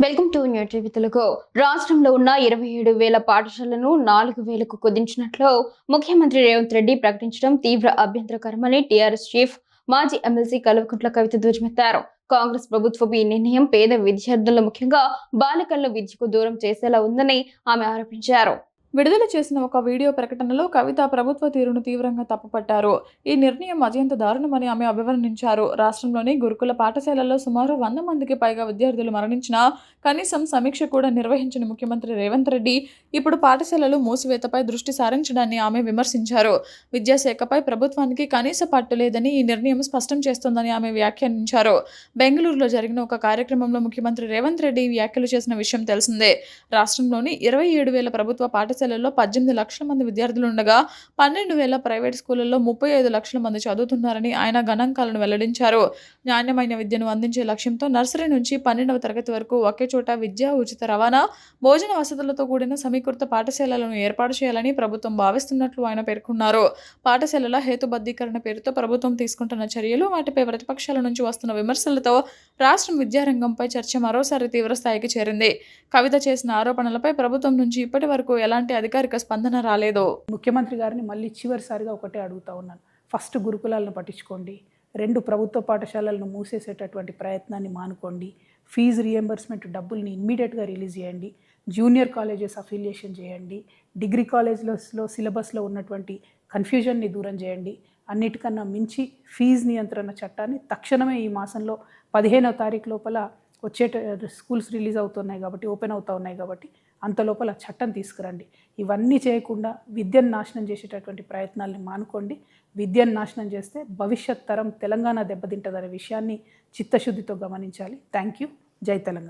Welcome to new TV Telugu. రాష్ట్రంలో ఉన్న 27,000 పాఠశాలను 4,000కు కుదించినట్లు ముఖ్యమంత్రి రేవంత్ రెడ్డి ప్రకటించడం తీవ్ర అభ్యంతరకరమని టీఆర్ఎస్ చీఫ్ మాజీ ఎమ్మెల్సీ కల్వకుంట్ల కవిత ధ్వజమెత్తారు. కాంగ్రెస్ ప్రభుత్వపు ఈ నిర్ణయం పేద విద్యార్థులను ముఖ్యంగా బాలికలను విద్యకు దూరం చేసేలా ఉందని ఆమె ఆరోపించారు. విడుదల చేసిన ఒక వీడియో ప్రకటనలో కవిత ప్రభుత్వ తీరును తీవ్రంగా తప్పుపట్టారు. ఈ నిర్ణయం అత్యంత దారుణమని ఆమె అభివర్ణించారు. రాష్ట్రంలోని గురుకుల పాఠశాలల్లో సుమారు 100 మందికి పైగా విద్యార్థులు మరణించినా కనీసం సమీక్ష కూడా నిర్వహించిన ముఖ్యమంత్రి రేవంత్ రెడ్డి ఇప్పుడు పాఠశాలలు మూసివేతపై దృష్టి సారించడాన్ని ఆమె విమర్శించారు. విద్యాశాఖపై ప్రభుత్వానికి కనీస పట్టు లేదని ఈ నిర్ణయం స్పష్టం చేస్తోందని ఆమె వ్యాఖ్యానించారు. బెంగళూరులో జరిగిన ఒక కార్యక్రమంలో ముఖ్యమంత్రి రేవంత్ రెడ్డి వ్యాఖ్యలు చేసిన విషయం తెలిసిందే. రాష్ట్రంలోని 27,000 ప్రభుత్వ పాఠశాలలో 18 లక్షల మంది విద్యార్థులు ఉండగా 12,000 ప్రైవేట్ స్కూళ్లలో 35 లక్షల మంది చదువుతున్నారని ఆయన గణాంకాలను వెల్లడించారు. నాణ్యమైన విద్యను అందించే లక్ష్యంతో నర్సరీ నుంచి 12వ తరగతి వరకు ఒకే చోట విద్య, ఉచిత రవాణా, భోజన వసతులతో కూడిన సమీకృత పాఠశాలలను ఏర్పాటు చేయాలని ప్రభుత్వం భావిస్తున్నట్లు ఆయన పేర్కొన్నారు. పాఠశాలల హేతుబద్ధీకరణ పేరుతో ప్రభుత్వం తీసుకుంటున్న చర్యలు, వాటిపై ప్రతిపక్షాల నుంచి వస్తున్న విమర్శలతో రాష్ట్రం విద్యారంగంపై చర్చ మరోసారి తీవ్రస్థాయికి చేరింది. కవిత చేసిన ఆరోపణలపై ప్రభుత్వం నుంచి ఇప్పటి వరకు ఎలాంటి అధికారిక స్పందన రాలేదు. ముఖ్యమంత్రి గారిని మళ్ళీ చివరిసారిగా ఒకటే అడుగుతా ఉన్నాను. ఫస్ట్ గురుకులాలను పట్టించుకోండి. 2 ప్రభుత్వ పాఠశాలలను మూసేసేటటువంటి ప్రయత్నాన్ని మానుకోండి. ఫీజు రియంబర్స్మెంట్ డబ్బుల్ని ఇమ్మీడియట్గా రిలీజ్ చేయండి. జూనియర్ కాలేజెస్ అఫిలియేషన్ చేయండి. డిగ్రీ కాలేజ్లో సిలబస్లో ఉన్నటువంటి కన్ఫ్యూజన్ని దూరం చేయండి. అన్నిటికన్నా మించి ఫీజు నియంత్రణ చట్టాన్ని తక్షణమే ఈ మాసంలో 15వ తారీఖు లోపల స్కూల్స్ రిలీజ్ అవుతున్నాయి కాబట్టి, ఓపెన్ అవుతూ ఉన్నాయి కాబట్టి అంత లోపల చట్టం తీసుకురండి. ఇవన్నీ చేయకుండా విద్యను నాశనం చేసేటటువంటి ప్రయత్నాల్ని మానుకోండి. విద్యను నాశనం చేస్తే భవిష్యత్ తరం తెలంగాణ దెబ్బతింటదనే విషయాన్ని చిత్తశుద్ధితో గమనించాలి. Thank you. జై తెలంగాణ.